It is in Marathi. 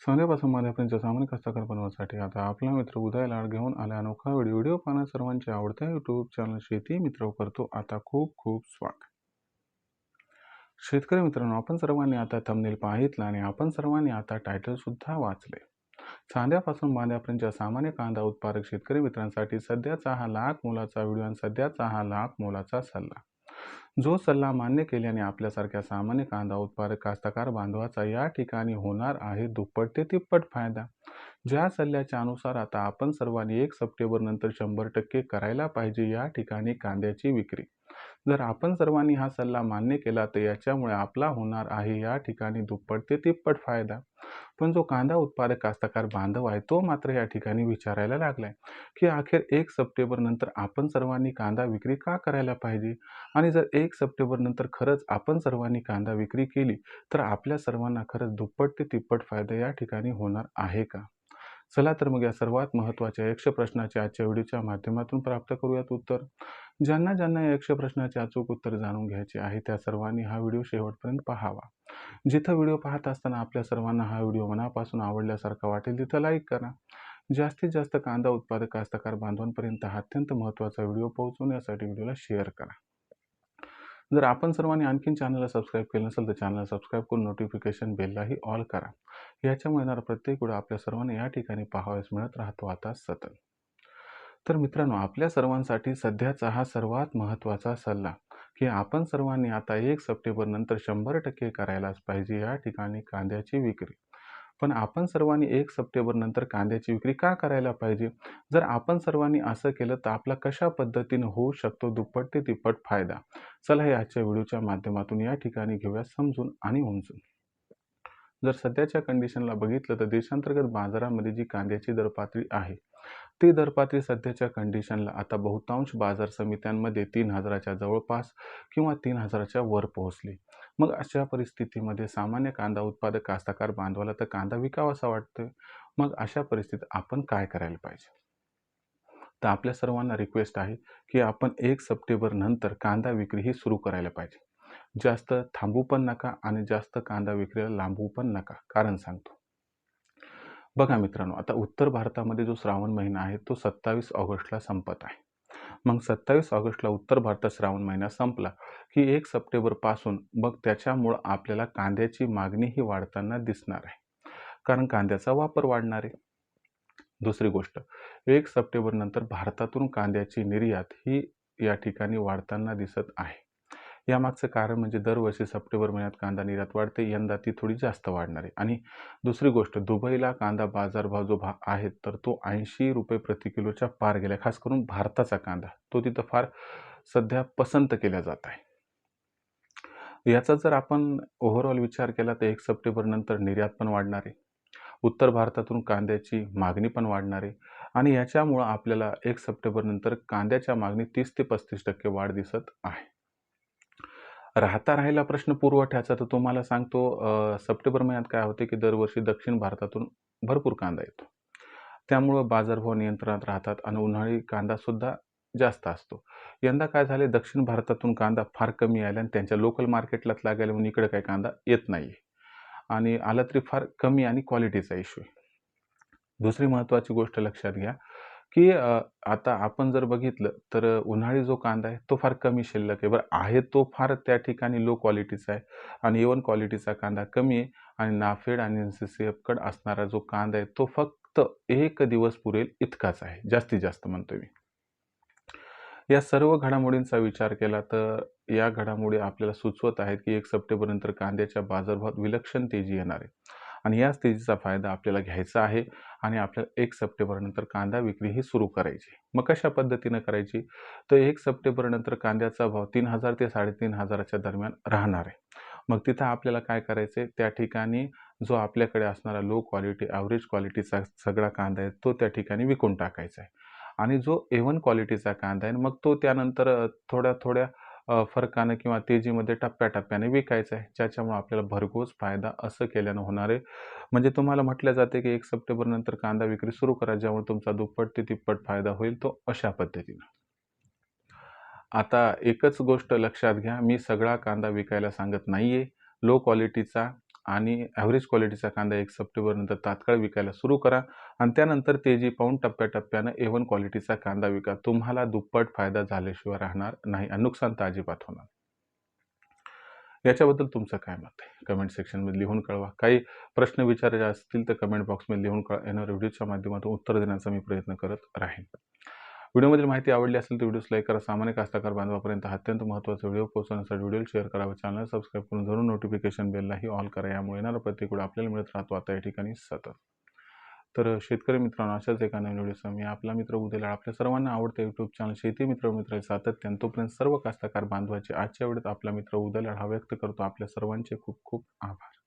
सोन्यापासून माध्यपर्यंत सामान्य कष्टकार बनवण्यासाठी आता आपला मित्र उदय लाड घेऊन आला अनोखा व्हिडिओ पाहणं सर्वांच्या आवडत्या यूट्यूब चॅनल शेती मित्र करतो आता खूप खूप स्वागत. शेतकरी मित्रांनो, आपण सर्वांनी आता थंबनेल पाहितला आणि आपण सर्वांनी आता टायटल सुद्धा वाचले. चांद्यापासून बांध्यापर्यंतच्या सामान्य कांदा उत्पादक शेतकरी मित्रांसाठी सध्याचा हा लाख मोलाचा व्हिडिओ आणि सध्याचा हा लाख मोलाचा सल्ला. जो सल्ला मान्य केल्याने आपल्यासारख्या सामान्य कांदा उत्पादक कास्तकार बांधवाचा या ठिकाणी होणार आहे दुप्पट ते तिप्पट फायदा. ज्या सल्ल्याच्या अनुसार आता आपण सर्वांनी 1 सप्टेंबर नंतर 100% करायला पाहिजे या ठिकाणी कांद्याची विक्री. जर आपण सर्वांनी हा सल्ला मान्य केला तर याच्यामुळे आपला होणार आहे या ठिकाणी दुप्पट ते तिप्पट फायदा. पण जो कांदा उत्पादक कास्तकार बांधव आहे तो मात्र या ठिकाणी विचारायला लागलाय की अखेर 1 सप्टेंबर नंतर आपण सर्वांनी कांदा विक्री का करायला पाहिजे, आणि जर 1 सप्टेंबर नंतर खरंच आपण सर्वांनी कांदा विक्री केली तर आपल्या सर्वांना खरंच दुप्पट ते तिप्पट फायदा या ठिकाणी होणार आहे का? चला तर मग या सर्वात महत्त्वाच्या 100 प्रश्नाचे आजच्या व्हिडिओच्या माध्यमातून प्राप्त करूयात उत्तर. ज्यांना ज्यांना या 100 प्रश्नाचे अचूक उत्तर जाणून घ्यायचे आहे त्या सर्वांनी हा व्हिडिओ शेवटपर्यंत पाहावा. जिथं व्हिडिओ पाहत असताना आपल्या सर्वांना हा व्हिडिओ मनापासून आवडल्यासारखा वाटेल तिथं लाईक करा. जास्तीत जास्त कांदा उत्पादक कास्तकार बांधवांपर्यंत हा अत्यंत महत्त्वाचा व्हिडिओ पोहोचवण्यासाठी व्हिडिओला शेअर करा. जर आपण सर्वांनी आणखीन चॅनलला सबस्क्राईब केलं नसेल तर चॅनलला सबस्क्राईब करून नोटिफिकेशन बेललाही ऑल करा. याच्यामुळे येणारा प्रत्येक व्हिडिओ आपल्या सर्वांना या ठिकाणी पाहावयास मिळत राहतो आता सतत. तर मित्रांनो, आपल्या सर्वांसाठी सध्याचा हा सर्वात महत्त्वाचा सल्ला की आपण सर्वांनी आता 1 सप्टेंबर नंतर 100% करायलाच पाहिजे या ठिकाणी कांद्याची विक्री. पण आपण सर्वांनी 1 सप्टेंबर नंतर कांद्याची विक्री का करायला पाहिजे? जर आपण सर्वांनी असं केलं तर आपला कशा पद्धतीने होऊ शकतो दुप्पट ते तिप्पट फायदा? चला हे आजच्या व्हिडिओच्या माध्यमातून या ठिकाणी घेऊया समजून आणि उमजून. जर सध्याच्या कंडिशनला बघितलं तर देशांतर्गत बाजारामध्ये जी कांद्याची दरपातळी आहे ती दरपातळी सध्याच्या कंडिशनला आता बहुतांश बाजार समित्यांमध्ये 3,000च्या जवळपास किंवा 3,000च्या वर पोहोचली. मग अशा परिस्थितीमध्ये सामान्य कांदा उत्पादक कास्तकार बांधवाला तर कांदा विकावासा वाटतोय. मग अशा परिस्थितीत आपण काय करायला पाहिजे? तर आपल्या सर्वांना रिक्वेस्ट आहे की आपण 1 सप्टेंबर नंतर कांदा विक्री ही सुरू करायला पाहिजे. जास्त थांबू पण नका आणि जास्त कांदा विक्रीला लांबू पण नका. कारण सांगतो. बघा मित्रांनो, आता उत्तर भारतामध्ये जो श्रावण महिना आहे तो 27 ऑगस्टला संपत आहे. मग 27 ऑगस्टला उत्तर भारतात श्रावण महिना संपला की 1 सप्टेंबरपासून मग त्याच्यामुळं आपल्याला कांद्याची मागणीही वाढताना दिसणार आहे. कारण कांद्याचा वापर वाढणार आहे. दुसरी गोष्ट, 1 सप्टेंबर नंतर भारतातून कांद्याची निर्यात ही या ठिकाणी वाढताना दिसत आहे. यामागचं कारण म्हणजे दरवर्षी सप्टेंबर महिन्यात कांदा निर्यात वाढते, यंदा ती थोडी जास्त वाढणार आहे. आणि दुसरी गोष्ट, दुबईला कांदा बाजारभाव जो आहे तर तो 80 रुपये प्रति किलोच्या पार गेला. खास करून भारताचा कांदा तो तिथं फार सध्या पसंत केला जात आहे. याचा जर आपण ओव्हरऑल विचार केला तर 1 सप्टेंबर नंतर निर्यात पण वाढणार आहे. उत्तर भारतातून कांद्याची मागणी पण वाढणार आहे आणि याच्यामुळं आपल्याला 1 सप्टेंबर नंतर कांद्याच्या मागणीत 30 ते 35% वाढ दिसत आहे. राहिला प्रश्न पुरवठ्याचा, तर तुम्हाला सांगतो सप्टेंबर महिन्यात काय होते की दरवर्षी दक्षिण भारतातून भरपूर कांदा येतो. त्यामुळं बाजारभाव नियंत्रणात राहतात आणि उन्हाळी कांदासुद्धा जास्त असतो. यंदा काय झाले, दक्षिण भारतातून कांदा फार कमी आला आणि त्यांच्या लोकल मार्केटलाच लागायला म्हणून इकडे काही कांदा येत नाही आणि आला तरी फार कमी आणि क्वालिटीचा इश्यू आहे. दुसरी महत्त्वाची गोष्ट लक्षात घ्या की आता आपण जर बघितलं तर उन्हाळी जो कांदा आहे तो फार कमी शिल्लक आहे. बरं आहे तो फार त्या ठिकाणी लो क्वालिटीचा आहे आणि A1 क्वालिटीचा कांदा कमी आहे आणि नाफेड आणि NCCFकडे असणारा जो कांदा आहे तो फक्त 1 दिवस पुरेल इतकाच आहे, जास्तीत जास्त म्हणतोय मी. या सर्व घडामोडींचा विचार केला तर या घडामोडी आपल्याला सुचवत आहेत की 1 सप्टेंबर नंतर कांद्याच्या बाजारभावात विलक्षण तेजी येणार आहे आणि याच तेजीचा फायदा आपल्याला घ्यायचा आहे आणि आपल्याला 1 सप्टेंबर नंतर कांदा विक्री ही सुरू करायची. मग कशा पद्धतीनं करायची? तर 1 सप्टेंबर नंतर कांद्याचा भाव 3,000 ते 3,500च्या दरम्यान राहणार आहे. मग तिथं आपल्याला काय करायचं आहे, त्या ठिकाणी जो आपल्याकडे असणारा लो क्वालिटी, ॲव्हरेज क्वालिटीचा सगळा कांदा आहे तो त्या ठिकाणी विकून टाकायचा आहे आणि जो A1 क्वालिटीचा कांदा आहे मग तो त्यानंतर थोड्या फरकानं किंवा तेजीमध्ये टप्प्याटप्प्याने विकायचा आहे, ज्याच्यामुळे आपल्याला भरघोस फायदा असं केल्यानं होणार आहे. म्हणजे तुम्हाला म्हटलं जाते की 1 सप्टेंबर नंतर कांदा विक्री सुरू करा, ज्यामुळे तुमचा दुप्पट ते तिप्पट फायदा होईल तो अशा पद्धतीनं. आता एकच गोष्ट लक्षात घ्या, मी सगळा कांदा विकायला सांगत नाहीये. लो क्वालिटीचा आणि ॲव्हरेज क्वालिटीचा कांदा 1 सप्टेंबरनंतर तात्काळ विकायला सुरू करा आणि त्यानंतर तेजी पाहून टप्प्याटप्प्यानं A1 क्वालिटीचा कांदा विका. तुम्हाला दुप्पट फायदा झाल्याशिवाय राहणार नाही आणि नुकसान तर अजिबात होणार नाही. याच्याबद्दल तुमचं काय मत आहे? कमेंट सेक्शनमध्ये लिहून कळवा. काही प्रश्न विचारायचे असतील तर कमेंट बॉक्समध्ये लिहून येणाऱ्या व्हिडिओच्या माध्यमातून उत्तर देण्याचा मी प्रयत्न करत राहीन. व्हिडिओमधील माहिती आवडली असेल तर व्हिडिओस लाईक करा. सामान्य कास्तकार बांधवापर्यंत अत्यंत महत्त्वाचा व्हिडिओ पोहोचवण्यासाठी व्हिडिओ शेअर करा व चॅनल सबस्क्राईब करून जरूर नोटिफिकेशन बेललाही ऑल करा. यामुळे येणारा प्रत्येक व्हिडिओ आपल्याला मिळत राहतो आता या ठिकाणी सतत. तर शेतकरी मित्रांनो, अशाच एका नवीन व्हिडिओसह मी आपला मित्र उदय लाड आपल्या सर्वांना आवडते यूट्यूब चॅनल शेती मित्र सातत्याने तोपर्यंत सर्व कास्तकार बांधवाचे आजच्या वेळेत आपला मित्र उदय लाड हा व्यक्त करतो. आपल्या सर्वांचे खूप खूप आभार.